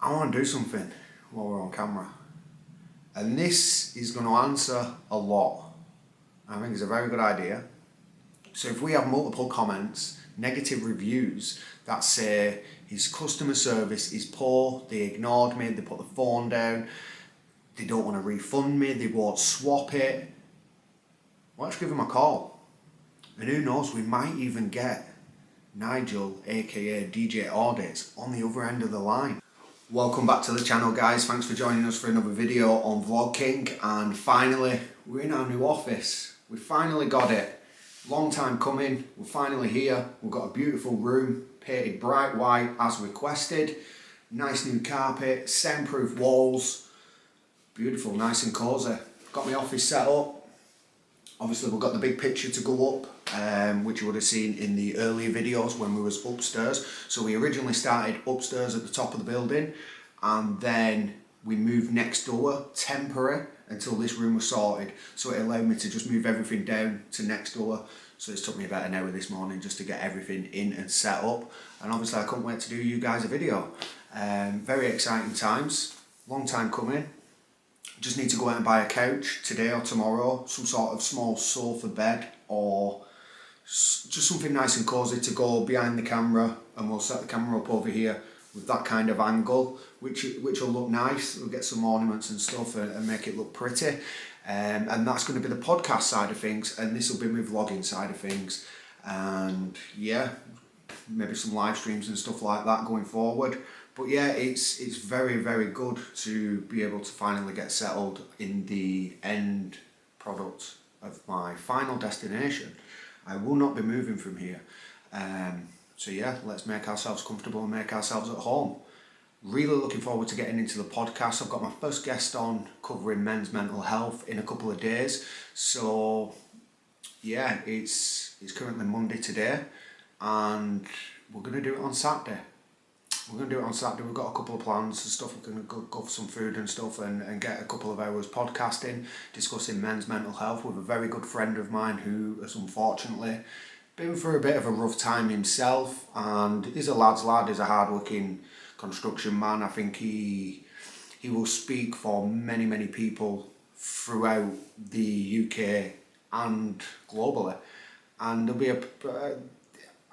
I want to do something while we're on camera. And this is going to answer a lot. I think it's a very good idea. So if we have multiple comments, negative reviews that say his customer service is poor, they ignored me, they put the phone down, they don't want to refund me, they won't swap it, let's give him a call. And who knows, we might even get Nigel, aka DJ Audits, on the other end of the line. Welcome back to the channel, guys. Thanks for joining us for another video on VlogKing. And finally, we're in our new office. We finally got it. Long time coming. We're finally here. We've got a beautiful room, painted bright white as requested. Nice new carpet, soundproof walls. Beautiful, nice and cozy. Got my office set up. Obviously, we've got the big picture to go up, which you would have seen in the earlier videos when we was upstairs. So we originally started upstairs at the top of the building, and then we moved next door, temporary, until this room was sorted. So it allowed me to just move everything down to next door. So it's took me about an hour this morning just to get everything in and set up. And obviously I couldn't wait to do you guys a video. Very exciting times, long time coming. Just need to go out and buy a couch today or tomorrow, some sort of small sofa bed or just something nice and cosy to go behind the camera, and we'll set the camera up over here with that kind of angle, which will look nice. We'll get some ornaments and stuff and make it look pretty. And that's going to be the podcast side of things, and this will be my vlogging side of things. And yeah, maybe some live streams and stuff like that going forward. But yeah, it's very, very good to be able to finally get settled in the end product of my final destination. I will not be moving from here. So yeah, let's make ourselves comfortable and make ourselves at home. Really looking forward to getting into the podcast. I've got my first guest on covering men's mental health in a couple of days. So yeah, it's currently Monday today, and we're going to do it on Saturday. We're going to do it on Saturday. We've got a couple of plans and stuff. We're going to go for some food and stuff and get a couple of hours podcasting, discussing men's mental health with a very good friend of mine who has unfortunately been through a bit of a rough time himself, and he's a lad's lad. He's a hard-working construction man. I think he will speak for many, many people throughout the UK and globally. And there'll be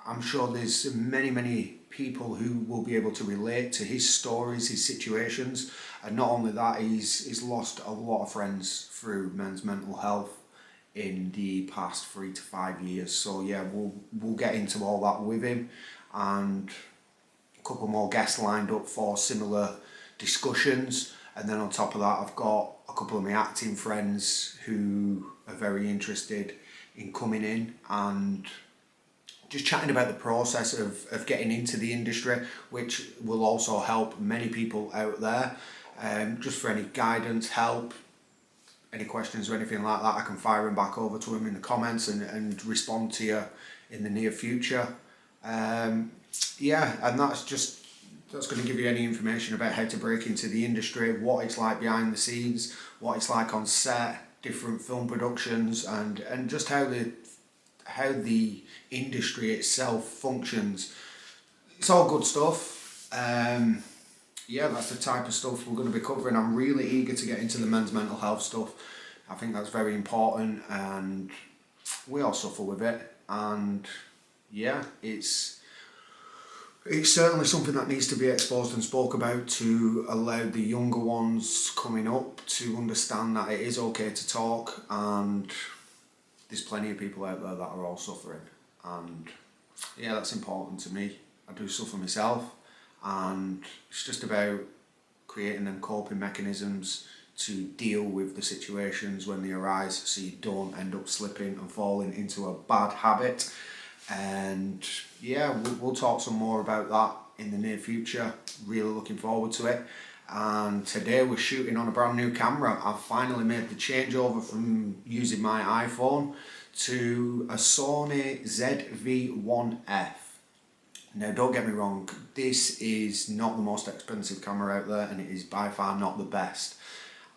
I'm sure there's many, many people who will be able to relate to his stories, his situations, and not only that, he's lost a lot of friends through men's mental health in the past 3 to 5 years. So yeah, we'll get into all that with him, and a couple more guests lined up for similar discussions. And then on top of that, I've got a couple of my acting friends who are very interested in coming in and just chatting about the process of getting into the industry, which will also help many people out there. Just for any guidance, help, any questions or anything like that, I can fire them back over to him in the comments and respond to you in the near future. Yeah, and that's going to give you any information about how to break into the industry, what it's like behind the scenes, what it's like on set, different film productions, and just how the industry itself functions. It's all good stuff. Yeah, that's the type of stuff we're going to be covering. I'm really eager to get into the men's mental health stuff. I think that's very important, and we all suffer with it. And yeah, it's certainly something that needs to be exposed and spoke about to allow the younger ones coming up to understand that it is okay to talk, and there's plenty of people out there that are all suffering. And yeah, that's important to me. I do suffer myself, and it's just about creating them coping mechanisms to deal with the situations when they arise, so you don't end up slipping and falling into a bad habit. And yeah, we'll talk some more about that in the near future. Really looking forward to it. And today we're shooting on a brand new camera. I've finally made the changeover from using my iPhone to a Sony ZV-1F. Now, don't get me wrong, this is not the most expensive camera out there, and it is by far not the best.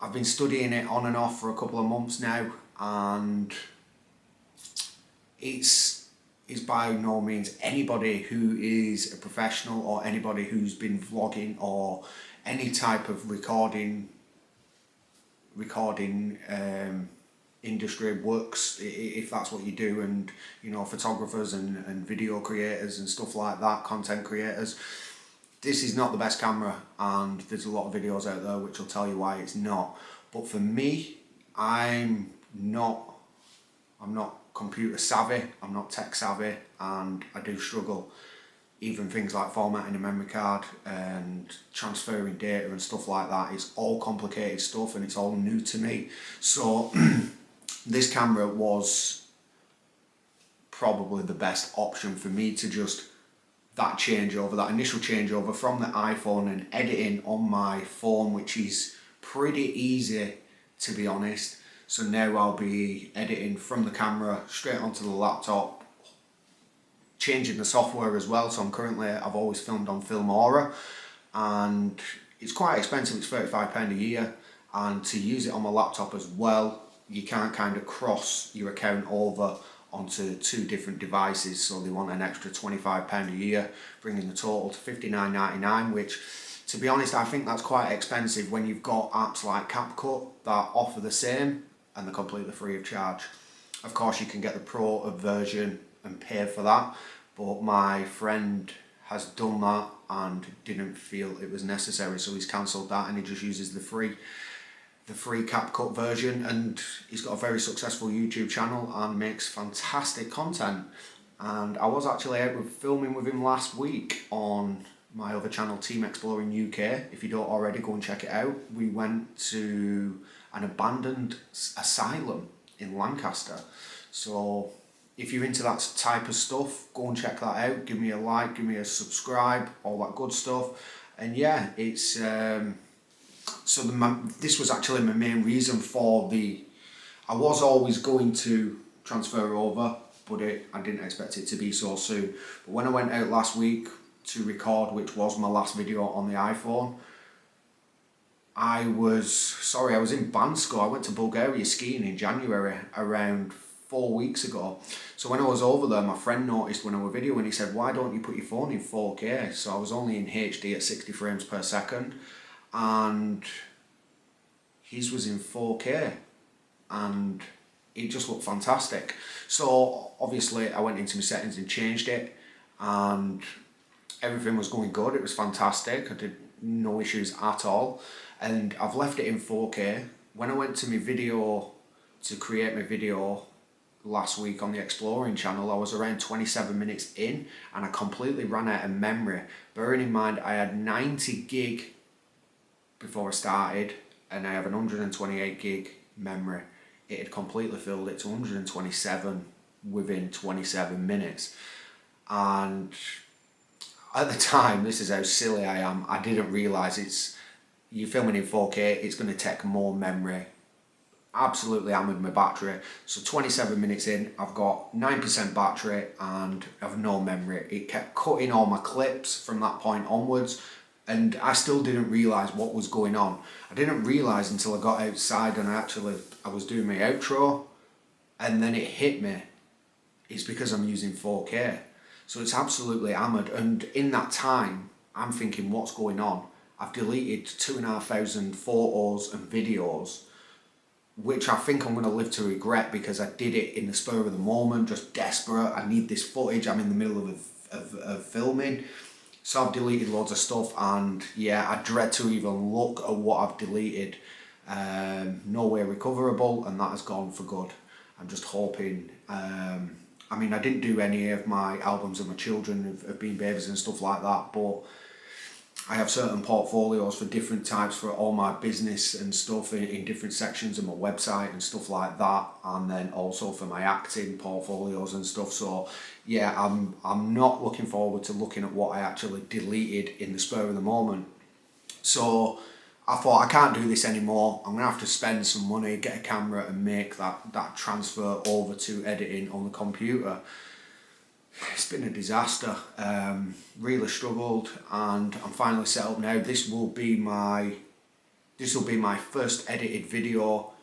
I've been studying it on and off for a couple of months now, and it's by no means anybody who is a professional or anybody who's been vlogging or any type of recording industry works, if that's what you do, and you know, photographers and video creators and stuff like that, content creators. This is not the best camera, and there's a lot of videos out there which will tell you why it's not. But for me, I'm not computer savvy, I'm not tech savvy, and I do struggle. Even things like formatting a memory card and transferring data and stuff like that, it's all complicated stuff and it's all new to me. So this camera was probably the best option for me to just that initial changeover from the iPhone and editing on my phone, which is pretty easy, to be honest. So now I'll be editing from the camera straight onto the laptop, changing the software as well. So I've always filmed on Filmora, and it's quite expensive, it's £35 a year, and to use it on my laptop as well, you can't kind of cross your account over onto 2 different devices, so they want an extra £25 a year, bringing the total to $59.99, which, to be honest, I think that's quite expensive when you've got apps like CapCut that offer the same and they're completely free of charge. Of course, you can get the Pro version and pay for that, but my friend has done that and didn't feel it was necessary, so he's cancelled that and he just uses the free CapCut version, and he's got a very successful YouTube channel and makes fantastic content. And I was actually out filming with him last week on my other channel, Team Exploring UK. If you don't already, go and check it out. We went to an abandoned asylum in Lancaster. So if you're into that type of stuff, go and check that out. Give me a like, give me a subscribe, all that good stuff. And yeah, it's this was actually my main reason for I was always going to transfer over, but I didn't expect it to be so soon. But when I went out last week to record, which was my last video on the iPhone, I was in Bansko. I went to Bulgaria skiing in January around 4 weeks ago. So when I was over there, my friend noticed when I was videoing, he said, "Why don't you put your phone in 4K?" So I was only in HD at 60 frames per second, and his was in 4K, and it just looked fantastic. So obviously I went into my settings and changed it, and everything was going good. It was fantastic. I did no issues at all, and I've left it in 4K. When I went to my video to create my video last week on the Exploring channel, I was around 27 minutes in and I completely ran out of memory. Bearing in mind I had 90 gig before I started, and I have an 128 gig memory. It had completely filled it to 127 within 27 minutes. And at the time, this is how silly I am, I didn't realise you're filming in 4K, it's going to take more memory. Absolutely hammered my battery. So 27 minutes in, I've got 9% battery and I've no memory. It kept cutting all my clips from that point onwards, and I still didn't realise what was going on. I didn't realise until I got outside and I was doing my outro, and then it hit me. It's because I'm using 4K. So it's absolutely hammered, and in that time, I'm thinking, what's going on? I've deleted 2,500 photos and videos, which I think I'm going to live to regret, because I did it in the spur of the moment, just desperate. I need this footage, I'm in the middle of filming. So I've deleted loads of stuff, and yeah, I dread to even look at what I've deleted. No way recoverable, and that has gone for good. I'm just hoping, I mean, I didn't do any of my albums of my children of being babies and stuff like that, but I have certain portfolios for different types for all my business and stuff in different sections of my website and stuff like that, and then also for my acting portfolios and stuff. So yeah, I'm not looking forward to looking at what I actually deleted in the spur of the moment. So I thought, I can't do this anymore. I'm gonna have to spend some money, get a camera and make that transfer over to editing on the computer. It's been a disaster. Really struggled, and I'm finally set up now. This will be my first edited video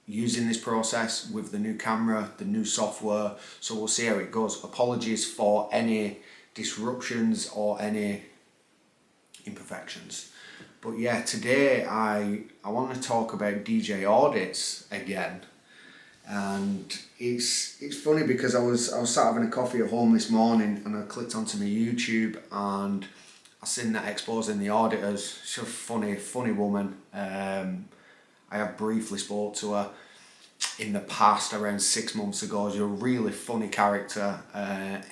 using this process with the new camera, the new software. So we'll see how it goes. Apologies for any disruptions or any imperfections. But yeah, today I want to talk about DJ Audits again. And it's funny because I was sat having a coffee at home this morning and I clicked onto my YouTube and I seen that exposing the auditors. She's a funny woman. I have briefly spoke to her in the past around 6 months ago. She's a really funny character,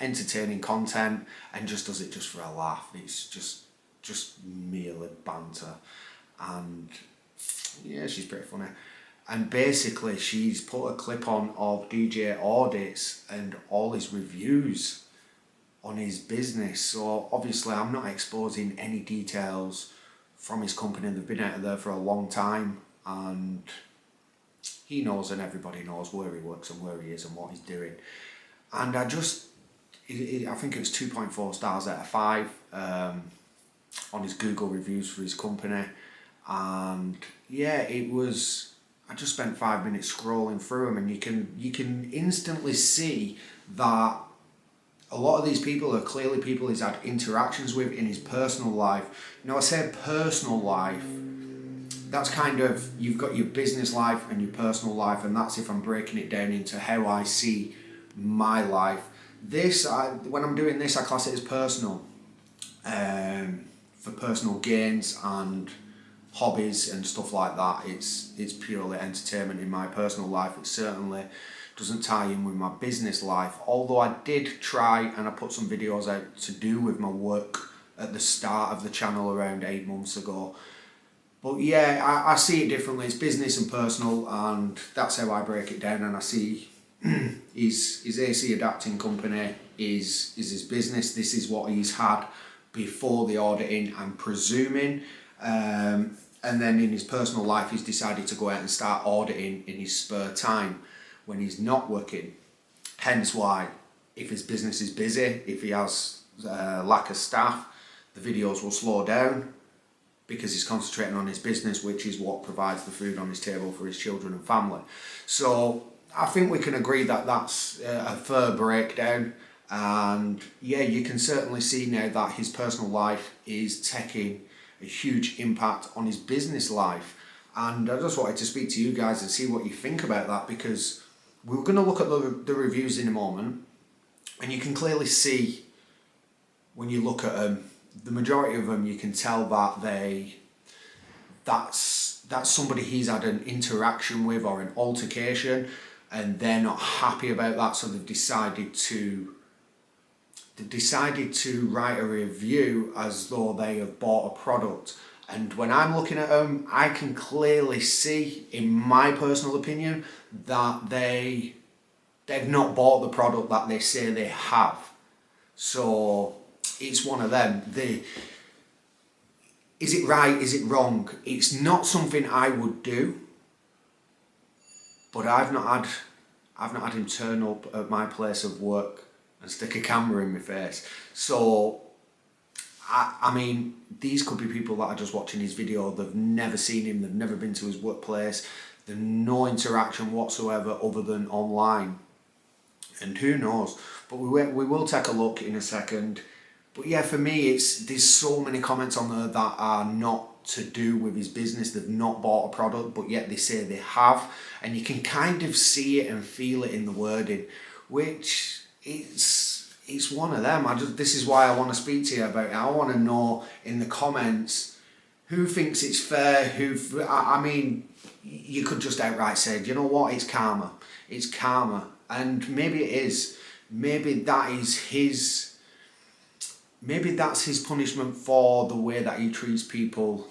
entertaining content, and just does it just for a laugh. It's just merely banter, and yeah, she's pretty funny. And basically she's put a clip on of DJ Audits and all his reviews on his business. So obviously I'm not exposing any details from his company. They've been out there for a long time, and he knows and everybody knows where he works and where he is and what he's doing. And I think it was 2.4 stars out of 5 on his Google reviews for his company. And yeah, I just spent 5 minutes scrolling through them, and you can instantly see that a lot of these people are clearly people he's had interactions with in his personal life. Now I say personal life, that's kind of, you've got your business life and your personal life, and that's if I'm breaking it down into how I see my life. When I'm doing this, I class it as personal, for personal gains and hobbies and stuff like that. It's purely entertainment in my personal life. It certainly doesn't tie in with my business life, although I did try and I put some videos out to do with my work at the start of the channel around 8 months ago. But yeah, I see it differently. It's business and personal, and that's how I break it down. And I see his AC Adapting company is his business. This is what he's had before the auditing, I'm presuming. And then in his personal life, he's decided to go out and start auditing in his spare time when he's not working. Hence why, if his business is busy, if he has lack of staff, the videos will slow down, because he's concentrating on his business, which is what provides the food on his table for his children and family. So I think we can agree that that's a fair breakdown. And yeah, you can certainly see now that his personal life is taking a huge impact on his business life. And I just wanted to speak to you guys and see what you think about that, because we're going to look at the reviews in a moment, and you can clearly see when you look at them, the majority of them, you can tell that that's somebody he's had an interaction with or an altercation, and they're not happy about that, so they've decided to write a review as though they have bought a product. And when I'm looking at them, I can clearly see, in my personal opinion, that they've not bought the product that they say they have. So it's one of them. Is it right? Is it wrong? It's not something I would do, but I've not had him turn up at my place of work and stick a camera in my face. So I mean, these could be people that are just watching his video. They've never seen him. They've never been to his workplace. There's no interaction whatsoever other than online. And who knows? But we will take a look in a second. But yeah, for me, there's so many comments on there that are not to do with his business. They've not bought a product, but yet they say they have. And you can kind of see it and feel it in the wording, which it's one of them. This is why I want to speak to you about it. I want to know in the comments who thinks it's fair. I mean, you could just outright say, do you know what? It's karma. It's karma, and maybe it is. Maybe that's his punishment for the way that he treats people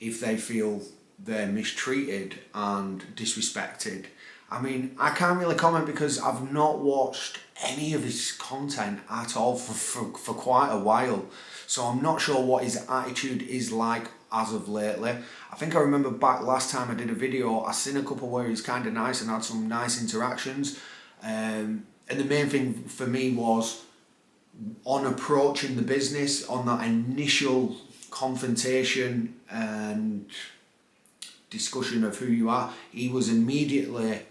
if they feel they're mistreated and disrespected. I mean, I can't really comment because I've not watched any of his content at all for quite a while. So I'm not sure what his attitude is like as of lately. I think I remember back last time I did a video, I seen a couple where he's kind of nice and had some nice interactions. And the main thing for me was on approaching the business, on that initial confrontation and discussion of who you are, he was immediately,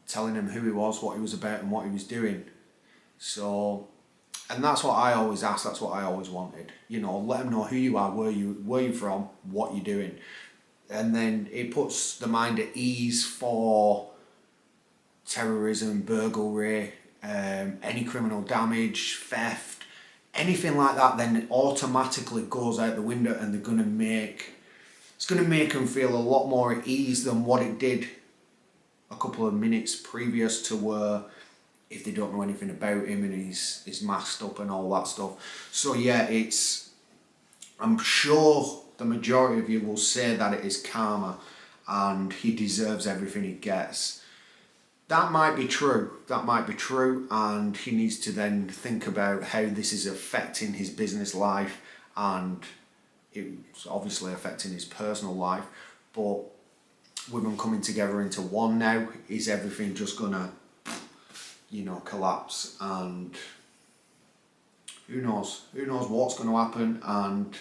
telling him who he was, what he was about and what he was doing. So And that's what I always asked, that's what I always wanted. You know, let them know who you are, where you from, what you're doing. And then it puts the mind at ease for terrorism, burglary, any criminal damage, theft, anything like that, then it automatically goes out the window, and it's going to make them feel a lot more at ease than what it did a couple of minutes previous to where if they don't know anything about him and he's masked up and all that stuff. So yeah, I'm sure the majority of you will say that it is karma and he deserves everything he gets. That might be true, and he needs to then think about how this is affecting his business life, and it's obviously affecting his personal life. But with them coming together into one now, is everything just gonna, collapse? And who knows what's going to happen. And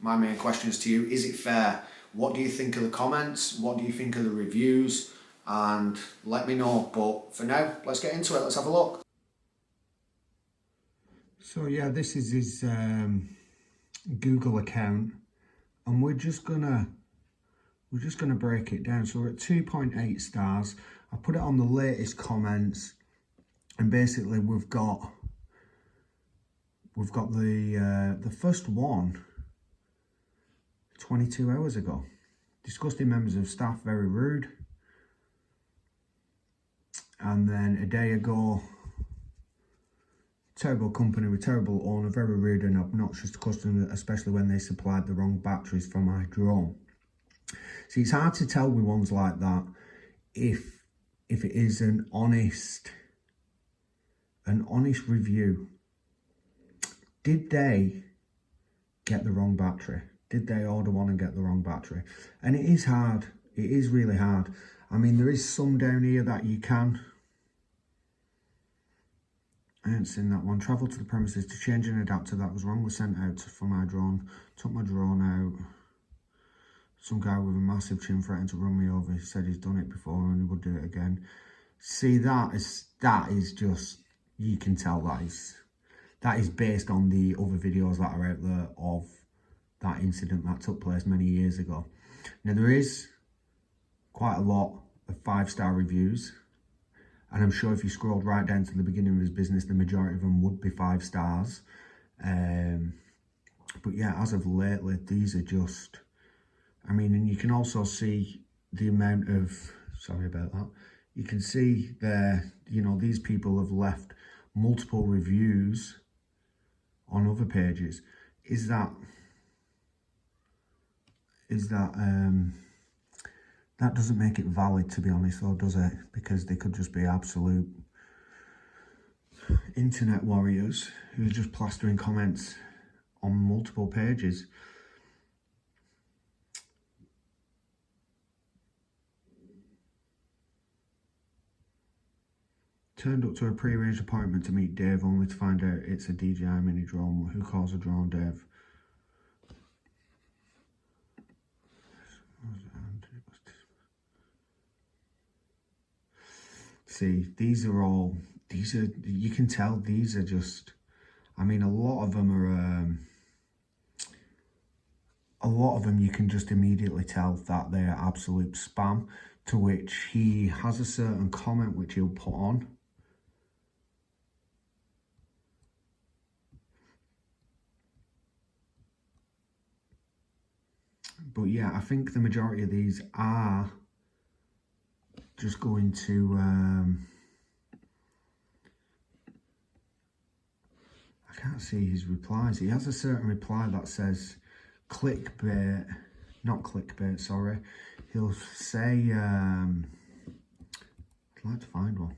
my main question is to you, is it fair? What do you think of the comments? What do you think of the reviews? And let me know. But for now, let's get into it. Let's have a look. So yeah, this is his Google account, and we're just gonna break it down. So we're at 2.8 stars. I put it on the latest comments, and basically we've got the first one 22 hours ago. Disgusting members of staff, very rude. And then a day ago, terrible company with terrible owner, very rude and obnoxious to customers, especially when they supplied the wrong batteries for my drone. See, it's hard to tell with ones like that if it is an honest review. Did they get the wrong battery? Did they order one and get the wrong battery? And it is hard. It is really hard. I mean, there is some down here that you can. I haven't seen that one. Travelled to the premises to change an adapter that was wrongly sent out for my drone. Took my drone out. Some guy with a massive chin threatened to run me over. He said he's done it before and he would do it again. See, that is just, you can tell that is based on the other videos that are out there of that incident that took place many years ago. Now, there is quite a lot of 5-star reviews, and I'm sure if you scrolled right down to the beginning of his business, the majority of them would be 5 stars. But yeah, as of lately, these are just, I mean, and you can also see the amount of, sorry about that, you can see there, these people have left multiple reviews on other pages. That doesn't make it valid, to be honest, though, does it? Because they could just be absolute internet warriors who are just plastering comments on multiple pages. Turned up to a pre-arranged appointment to meet Dave, only to find out it's a DJI mini drone. Who calls a drone Dave? See, you can tell these are just, I mean, a lot of them you can just immediately tell that they're absolute spam, to which he has a certain comment which he'll put on. But yeah, I think the majority of these are just going to, I can't see his replies. He has a certain reply that says clickbait, not clickbait, sorry. He'll say, I'd like to find one.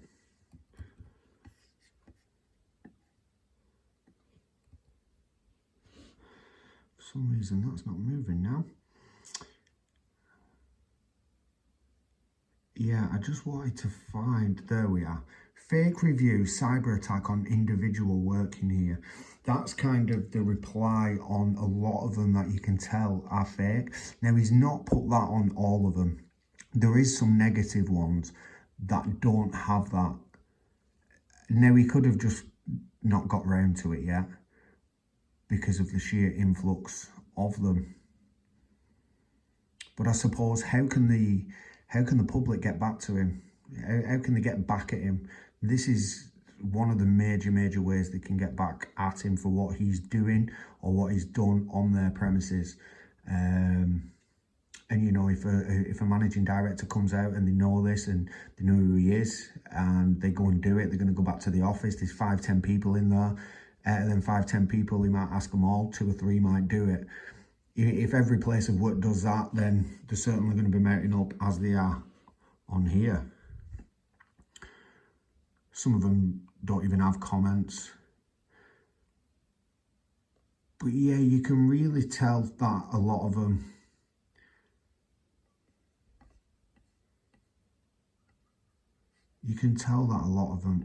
For some reason that's not moving now. Yeah, I just wanted to find, there we are. Fake review, cyber attack on individual working here. That's kind of the reply on a lot of them that you can tell are fake. Now, he's not put that on all of them. There is some negative ones that don't have that. Now, he could have just not got round to it yet because of the sheer influx of them. But I suppose how can the public get back to him? How can they get back at him? This is one of the major ways they can get back at him for what he's doing or what he's done on their premises. And you know, if a managing director comes out and they know this and they know who he is and they go and do it, they're going to go back to the office. There's 5-10 people in there. Out of them 5-10 people, he might ask them all. 2 or 3 might do it. If every place of work does that, then they're certainly going to be mounting up as they are on here. Some of them don't even have comments. But yeah, you can really tell that a lot of them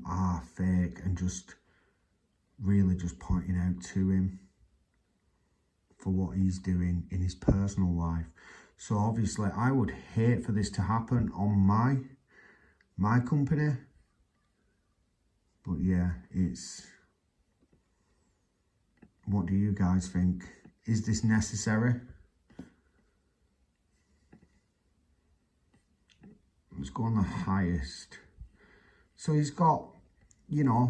are fake and just really just pointing out to him for what he's doing in his personal life. So obviously I would hate for this to happen on my company. But yeah, what do you guys think? Is this necessary? Let's go on the highest. So he's got, you know,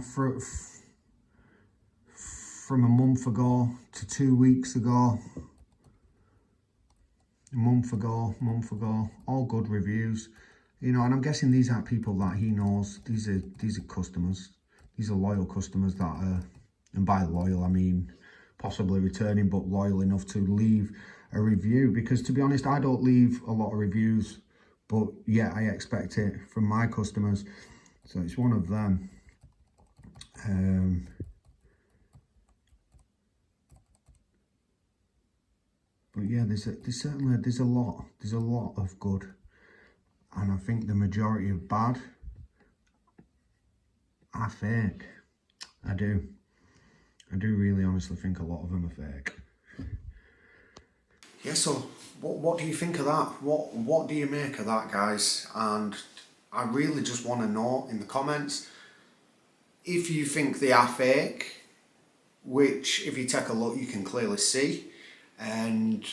from a month ago to 2 weeks ago, a month ago, all good reviews. You know, and I'm guessing these aren't people that he knows. These are customers. These are loyal customers that are, and by loyal I mean possibly returning, but loyal enough to leave a review. Because to be honest, I don't leave a lot of reviews, but yeah, I expect it from my customers. So it's one of them. But yeah, there's a lot of good, and I think the majority of bad are fake. I do really honestly think a lot of them are fake. Yeah, so what do you think of that? What do you make of that, guys? And I really just want to know in the comments if you think they are fake, which if you take a look you can clearly see. And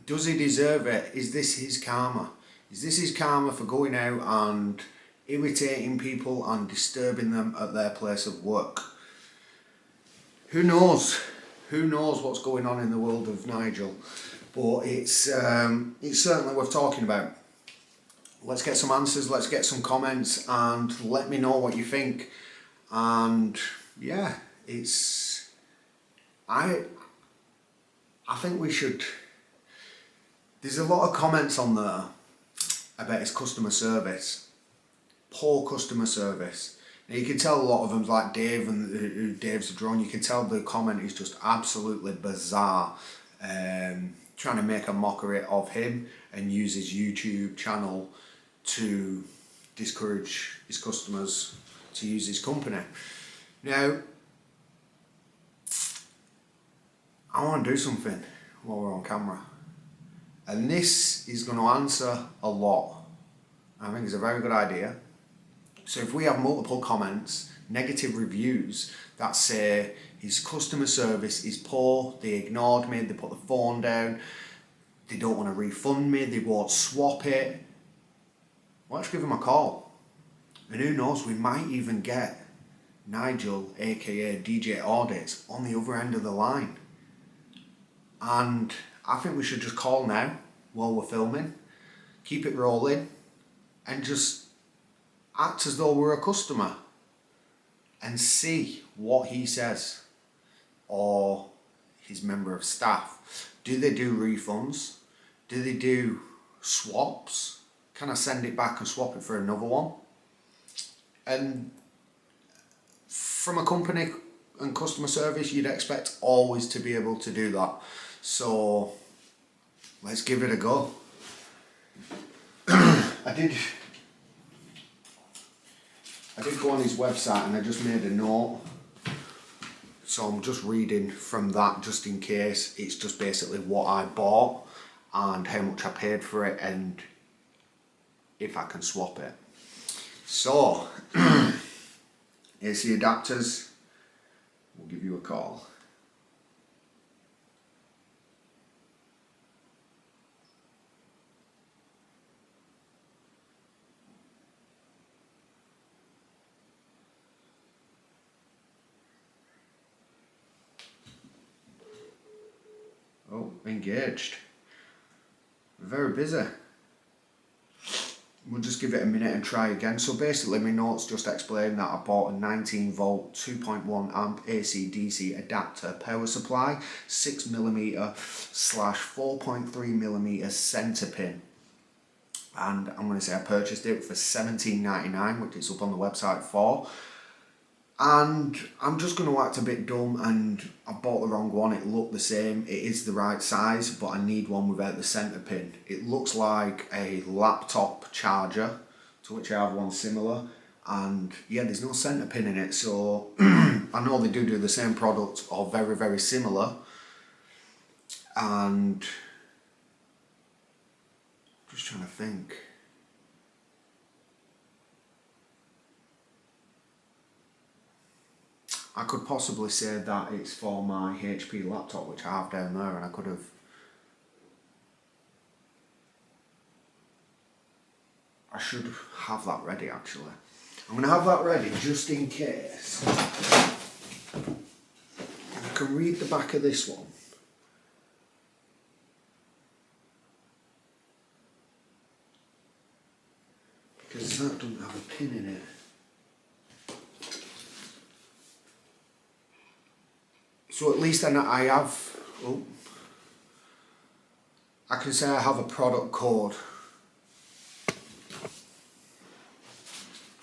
does he deserve it? Is this his karma? Is this his karma for going out and irritating people and disturbing them at their place of work? Who knows? Who knows what's going on in the world of Nigel? But it's certainly worth talking about. Let's get some answers, let's get some comments, and let me know what you think. And yeah, I think we should. There's a lot of comments on there about his customer service, poor customer service. Now you can tell a lot of them, like Dave and Dave's drawn. You can tell the comment is just absolutely bizarre, trying to make a mockery of him and use his YouTube channel to discourage his customers to use his company. Now, I want to do something while we're on camera, and this is going to answer a lot. I think it's a very good idea. So if we have multiple comments, negative reviews that say his customer service is poor, they ignored me, they put the phone down, they don't want to refund me, they won't swap it, let's give him a call. And who knows, we might even get Nigel, aka DJ Audits, on the other end of the line. And I think we should just call now while we're filming, keep it rolling, and just act as though we're a customer and see what he says, or his member of staff. Do they do refunds? Do they do swaps? Can I send it back and swap it for another one? And from a company and customer service, you'd expect always to be able to do that. So let's give it a go. I did go on his website and I just made a note. So I'm just reading from that just in case. It's just basically what I bought and how much I paid for it and if I can swap it. So here's the adapters. we'll give you a call. Oh, engaged. Very busy. We'll just give it a minute and try again. So basically my notes just explain that I bought a 19 volt 2.1 amp AC DC adapter power supply, 6mm / 4.3mm centre pin. And I'm going to say I purchased it for $17.99, which is up on the website for. And I'm just going to act a bit dumb, and I bought the wrong one. It looked the same, it is the right size, but I need one without the centre pin. It looks like a laptop charger, to which I have one similar, and yeah, there's no centre pin in it, so I know they do the same product or very, very similar, and just trying to think. I could possibly say that it's for my HP laptop, which I have down there, and I could have... I should have that ready, actually. I'm going to have that ready just in case. I can read the back of this one. Because that doesn't have a pin in it. So at least then I have, I can say I have a product code.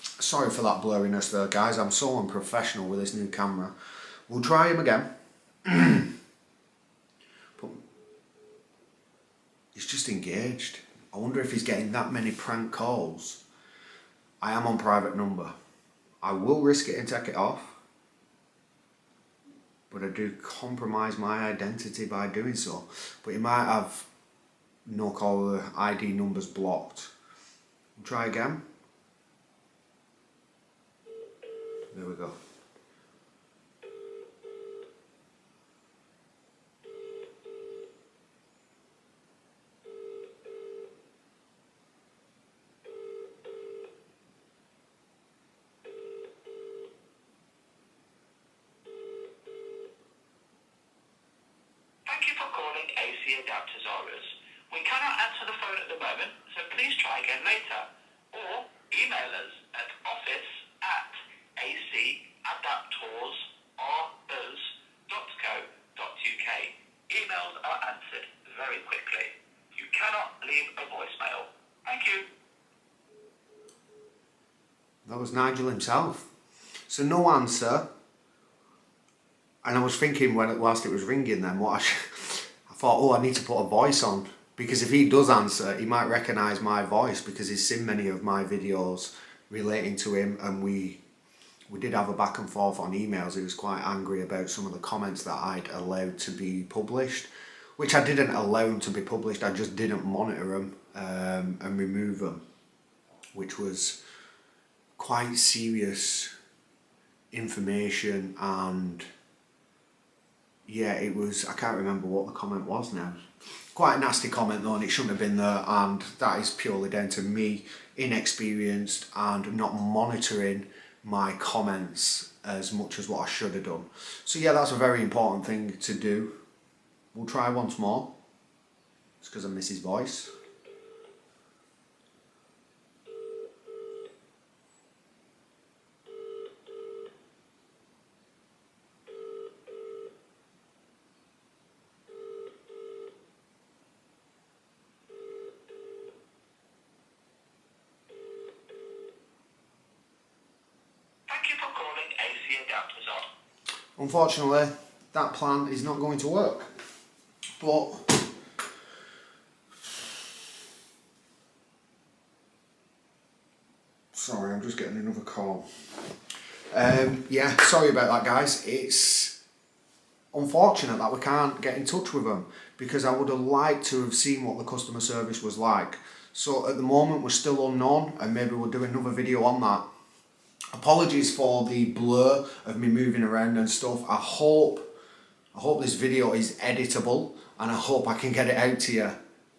Sorry for that blurriness there, guys. I'm so unprofessional with this new camera. We'll try him again. But he's just engaged. I wonder if he's getting that many prank calls. I am on private number. I will risk it and take it off. But I do compromise my identity by doing so. But you might have no caller ID numbers blocked. We'll try again. There we go. We cannot answer the phone at the moment, so please try again later. Or email us at office@acadaptorsrus.co.uk. Emails are answered very quickly. You cannot leave a voicemail. Thank you. That was Nigel himself. So no answer. And I was thinking whilst it was ringing then, I thought, oh, I need to put a voice on. Because if he does answer, he might recognise my voice because he's seen many of my videos relating to him, and we did have a back and forth on emails. He was quite angry about some of the comments that I'd allowed to be published, which I didn't allow them to be published, I just didn't monitor them and remove them, which was quite serious information. And yeah, it was, I can't remember what the comment was now. Quite a nasty comment though, and it shouldn't have been there, and that is purely down to me, inexperienced and not monitoring my comments as much as what I should have done. So yeah, that's a very important thing to do. We'll try once more. It's because I miss his voice. Unfortunately, that plan is not going to work. But sorry, I'm just getting another call. Yeah, sorry about that, guys. It's unfortunate that we can't get in touch with them, because I would have liked to have seen what the customer service was like. So at the moment we're still unknown, and maybe we'll do another video on that. Apologies for the blur of me moving around and stuff. I hope this video is editable, and I hope I can get it out to you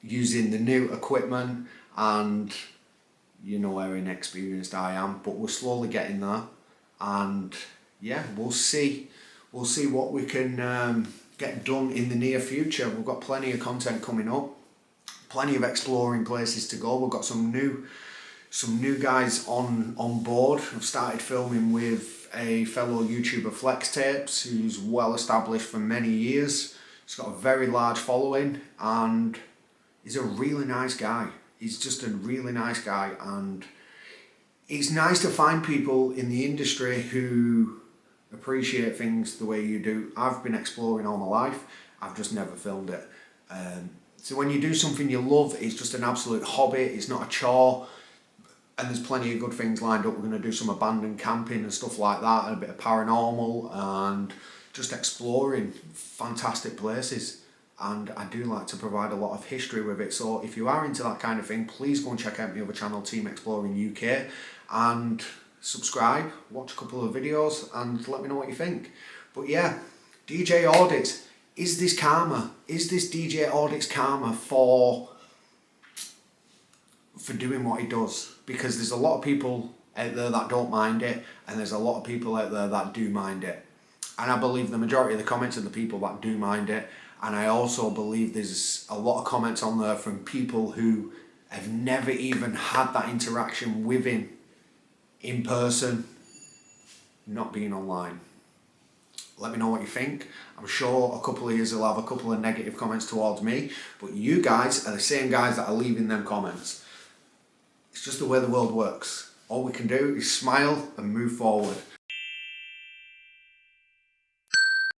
using the new equipment, and you know how inexperienced I am, but we're slowly getting there. And yeah, we'll see what we can get done in the near future. We've got plenty of content coming up, plenty of exploring places to go. We've got some new guys on board. I've started filming with a fellow YouTuber, Flex Tapes, who's well established for many years. He's got a very large following, and he's a really nice guy. He's just a really nice guy, and it's nice to find people in the industry who appreciate things the way you do. I've been exploring all my life. I've just never filmed it. So when you do something you love, it's just an absolute hobby. It's not a chore. And there's plenty of good things lined up. We're going to do some abandoned camping and stuff like that, and a bit of paranormal, and just exploring fantastic places. And I do like to provide a lot of history with it. So if you are into that kind of thing, please go and check out my other channel, Team Exploring UK, and subscribe, watch a couple of videos, and let me know what you think. But yeah, DJ Audits, is this karma? Is this DJ Audits karma for doing what he does? Because there's a lot of people out there that don't mind it, and there's a lot of people out there that do mind it. And I believe the majority of the comments are the people that do mind it. And I also believe there's a lot of comments on there from people who have never even had that interaction with him in person, not being online. Let me know what you think. I'm sure a couple of yous will have a couple of negative comments towards me, but you guys are the same guys that are leaving them comments. It's just the way the world works. All we can do is smile and move forward.